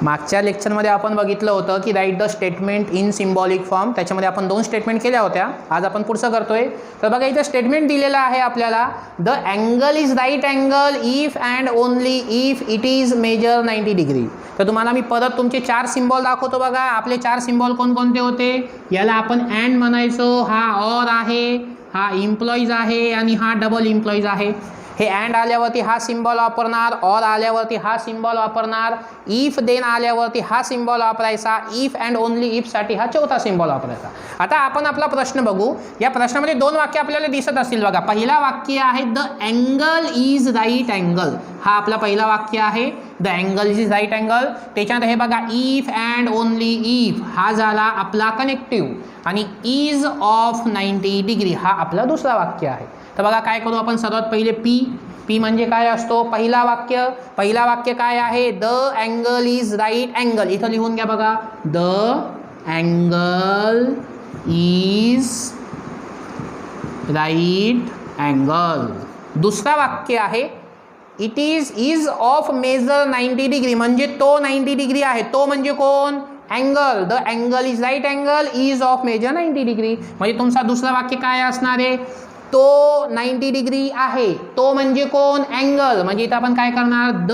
मागच्या लेक्चरमध्ये आपण बघितलं होतं की write the statement in symbolic form. त्याच्यामध्ये आपण 2 स्टेटमेंट केल्या होत्या. आज आपण पुढचं करतोय. तर बघा इथं स्टेटमेंट दिलेलं आहे आपल्याला, the angle is right angle if and only if it is measure 90 degree. तर तुम्हाला मी परत तुमचे 4 सिम्बॉल दाखवतो. बघा आपले 4 सिम्बॉल कोणकोणते होते. याला आपण अँड म्हणायचो, हा ऑर आहे, हा इम्प्लॉईज आहे आणि हा डबल इम्प्लॉईज आहे. हे अँड आल्यावरती हा सिम्बॉल वापरणार, ऑर आल्यावरती हा सिम्बॉल वापरणार, इफ देन आल्यावरती हा सिम्बॉल वापरायचा, इफ अँड ओनली इफसाठी हा चौथा सिम्बॉल वापरायचा. आता आपण आपला प्रश्न बघू. या प्रश्नामध्ये 2 वाक्य आपल्याला दिसत असतील बघा. पहिला वाक्य आहे the angle is right angle. हा आपला पहिला वाक्य आहे, the angle is right angle. त्याच्यानंतर हे बघा इफ अँड ओनली इफ हा झाला आपला कनेक्टिव्ह आणि इज ऑफ 90 डिग्री हा आपला दुसरा वाक्य आहे. तर बघा काय करू आपण. सर्वात पहिले पी म्हणजे काय असतो. पहिला वाक्य काय आहे, the angle is right angle. इथं लिहून घ्या बघा, the angle is right angle. दुसरा वाक्य आहे it is of measure 90 degree म्हणजे तो 90 डिग्री आहे. तो म्हणजे कोण, angle. The angle is right angle is of measure 90 degree. म्हणजे तुमचा दुसरा वाक्य काय असणार आहे, तो 90 डिग्री आहे. तो म्हणजे कोण, अँगल. म्हणजे इथं आपण काय करणार, the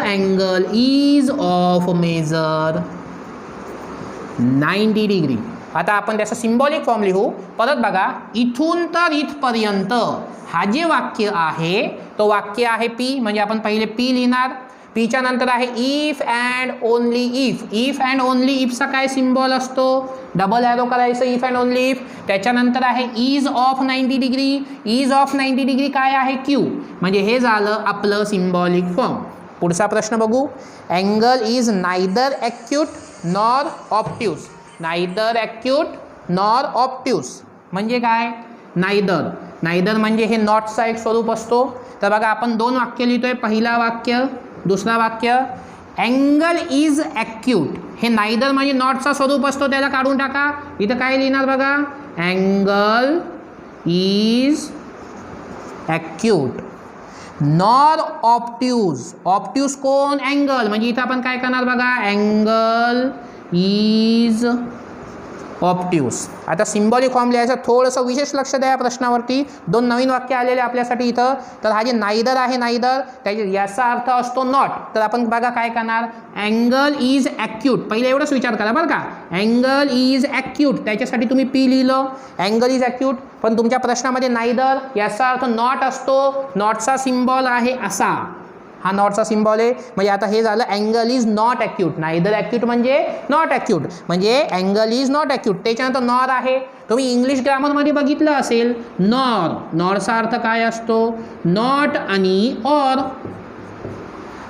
angle is of measure 90 degree. आता आपण त्याचा सिम्बॉलिक फॉर्म लिहू. परत बघा, इथून तर इथपर्यंत हा जे वाक्य आहे तो वाक्य आहे पी. म्हणजे आपण पहिले पी लिहिणार. पीच्या नंतर आहे if and only if. If and only इफचा काय सिम्बॉल असतो, डबल ॲरो करायचं, इफ अँड ओनली इफ. त्याच्यानंतर आहे is of 90 degree. Is of 90 degree काय आहे, क्यू. म्हणजे हे झालं आपलं सिम्बॉलिक फॉर्म. पुढचा प्रश्न बघू. Angle is neither acute nor obtuse. Neither acute nor obtuse म्हणजे काय, नायदर म्हणजे हे नॉटचा एक स्वरूप असतो. तर बघा आपण 2 वाक्य लिहितोय. पहिला वाक्य, दुसरा वाक्य. अँगल इज ॲक्यूट हे नायदर म्हणजे नॉटचा स्वरूप असतो, त्याला काढून टाका. इथं काय लिहिणार बघा, angle is acute nor obtuse. Obtuse कोण, अँगल. म्हणजे इथं आपण काय करणार बघा, अँगल इज ऑप्ट्यूस. आता सिम्बॉलिक फॉर्म लिहायचं, थोडंसं विशेष लक्ष द्या या प्रश्नावरती. 2 नवीन वाक्य आलेले आपल्यासाठी इथं. तर हा जे नायदर आहे, त्याच्या याचा अर्थ असतो नॉट. तर आपण बघा काय करणार, अँगल इज ॲक्यूट. पहिले एवढंच विचार करा बरं का, अँगल इज ॲक्यूट. त्याच्यासाठी तुम्ही पी लिहिलं, अँगल इज ॲक्यूट. पण तुमच्या प्रश्नामध्ये नायदर याचा अर्थ नॉट असतो. नॉटचा सिम्बॉल आहे असा, हा नॉटचा सिम्बॉल आहे. म्हणजे आता हे झालं angle is not acute. Neither acute म्हणजे नॉट ॲक्यूट, म्हणजे अँगल इज नॉट ॲक्यूट. त्याच्यानंतर नॉर आहे. तुम्ही इंग्लिश ग्रामरमध्ये बघितलं असेल, नॉरचा अर्थ काय असतो, नॉट आणि ऑर.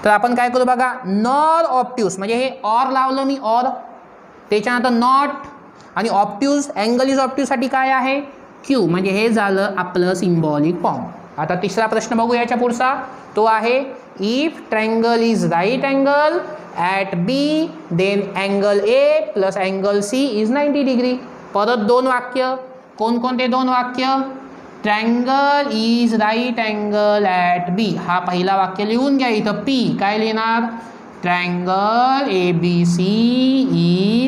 तर आपण काय करू बघा, नॉर ऑप्ट्यूस म्हणजे हे ऑर लावलं मी, ऑर. त्याच्यानंतर नॉट आणि ऑप्ट्यूस, अँगल इज ऑप्ट्यूससाठी काय आहे, क्यू. म्हणजे हे झालं आपलं सिम्बॉलिक फॉर्म. आता तिसरा प्रश्न बघू याच्या पुढचा. तो आहे if triangle is right angle at B then angle A plus angle C is 90 degree. परत 2 वाक्य. कोणकोणते 2 वाक्य, triangle is right angle at B हा पहिला वाक्य लिहून घ्या. इथं पी काय लिहिणार, triangle A B C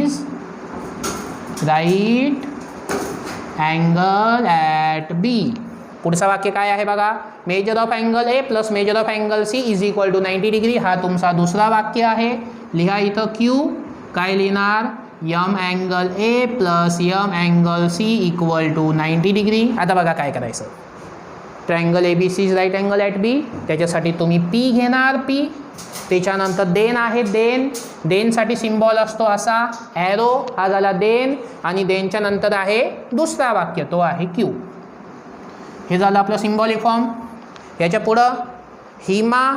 is right angle at B. पुढचं वाक्य काय आहे बघा, measure of angle A plus measure of angle C is equal to 90 degree. हा तुमचा दुसरा वाक्य आहे. लिहा इथं क्यू काय लिहिणार, m angle A plus m angle C equal to 90 degree. आता बघा काय करायचं, triangle A B C is right angle at B. त्याच्यासाठी तुम्ही पी घेणार, पी. त्याच्यानंतर देन आहे, देनसाठी सिम्बॉल असतो असा ॲरो, हा झाला देन. आणि देनच्या नंतर आहे दुसरा वाक्य, तो आहे क्यू. हे झालं आपलं सिम्बॉलिक फॉर्म. याच्या पुढं Hima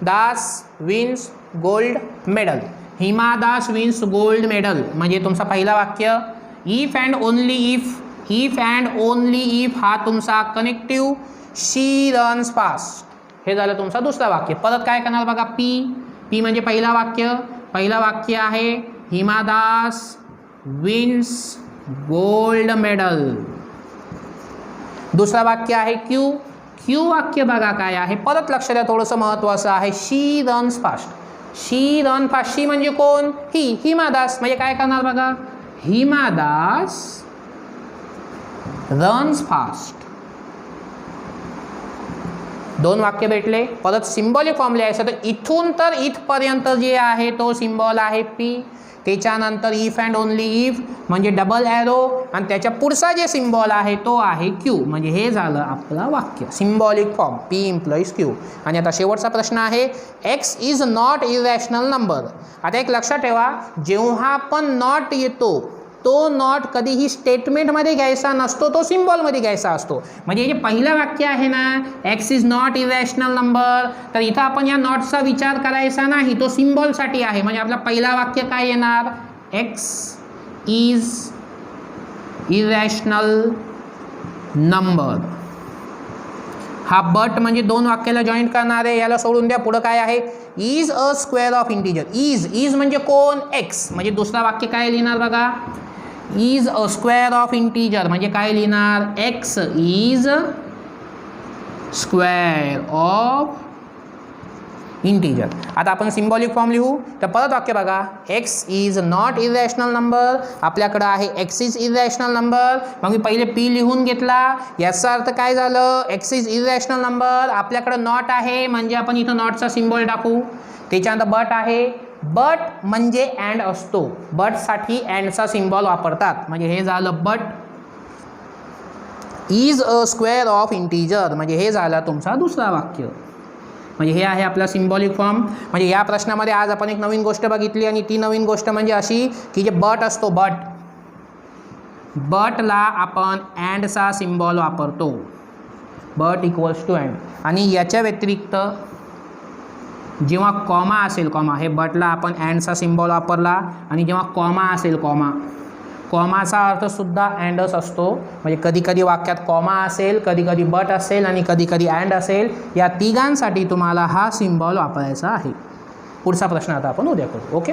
Das wins gold medal. Hima Das wins gold medal म्हणजे तुमचा पहिला वाक्य. इफ अँड ओनली इफ हा तुमचा कनेक्टिव्ह. शी रन्स फास्ट हे झालं तुमचा दुसरा वाक्य. परत काय करणार बघा, पी म्हणजे पहिला वाक्य आहे Hima Das wins gold medal. दुसरा वाक्य आहे क्यू. क्यू वाक्य बघा काय आहे, परत लक्ष द्या, थोडंसं महत्त्वाचं आहे. शी रन्स फास्ट. शी रन फास्ट. शी म्हणजे कोण? हिमा दास. म्हणजे काय करणार बघा, हिमा दास रन्स फास्ट. दोन वाक्य भेटले. परत सिम्बॉलिक फॉर्म लिहायचं, तर इथून तर इथपर्यंत जे आहे तो सिम्बॉल आहे पी. त्याच्यानंतर इफ अँड ओनली इफ म्हणजे डबल ॲरो, आणि त्याच्या पुढचा जे सिम्बॉल आहे तो आहे क्यू. म्हणजे हे झालं आपलं वाक्य symbolic form, P employs Q. आणि आता शेवटचा प्रश्न आहे, x is not irrational number. आता एक लक्षात ठेवा, जेव्हा पण नॉट येतो तो नॉट कधीही स्टेटमेंटमध्ये घ्यायचा नसतो, तो सिम्बॉलमध्ये घ्यायचा असतो. म्हणजे हे जे पहिलं वाक्य आहे ना, x is not irrational number, तर इथं आपण या नॉटचा विचार करायचा नाही, तो सिम्बॉलसाठी आहे. म्हणजे आपलं पहिला वाक्य काय येणार, एक्स इज इरॅशनल नंबर. हा बट म्हणजे दोन वाक्याला जॉईंट करणार आहे, याला सोडून द्या. पुढं काय आहे, is a square of integer. Is म्हणजे कोण, एक्स. म्हणजे दुसरा वाक्य काय लिहिणार बघा, is a square of integer. म्हणजे काय लिहिणार, x is square of integer. आता आपण सिम्बॉलिक फॉर्म लिहू, तर परत वाक्य बघा, x is not irrational number. आपल्याकडं आहे एक्स इज इरॅशनल नंबर. मग मी पहिले पी लिहून घेतला, याचा अर्थ काय झालं, एक्स इज इरॅशनल नंबर. आपल्याकडं नॉट आहे म्हणजे आपण इथं नॉटचा सिम्बॉल टाकू. त्याच्यानंतर बट आहे, बट म्हणजे अँड असतो, बटसाठी अँडचा सिम्बॉल वापरतात. म्हणजे हे झालं but is a square of integer. म्हणजे हे झालं तुमचा दुसरा वाक्य. म्हणजे हे आहे आपला सिम्बॉलिक फॉर्म. म्हणजे या प्रश्नामध्ये आज आपण एक नवीन गोष्ट बघितली, आणि ती नवीन गोष्ट म्हणजे अशी की जे बट असतो, बटला आपण अँडचा सिम्बॉल वापरतो, बट इक्वल्स टू अँड. आणि याच्या व्यतिरिक्त जेव्हा कॉमा असेल, कॉमा, हे बटला आपण अँडचा सिम्बॉल वापरला, आणि जेव्हा कॉमा असेल, कॉमाचा अर्थसुद्धा अँडच असतो. म्हणजे कधी कधी वाक्यात कॉमा असेल, कधी कधी बट असेल, आणि कधी कधी अँड असेल. या तिघांसाठी तुम्हाला हा सिम्बॉल वापरायचा आहे. पुढचा प्रश्न आता आपण उद्या करू. ओके.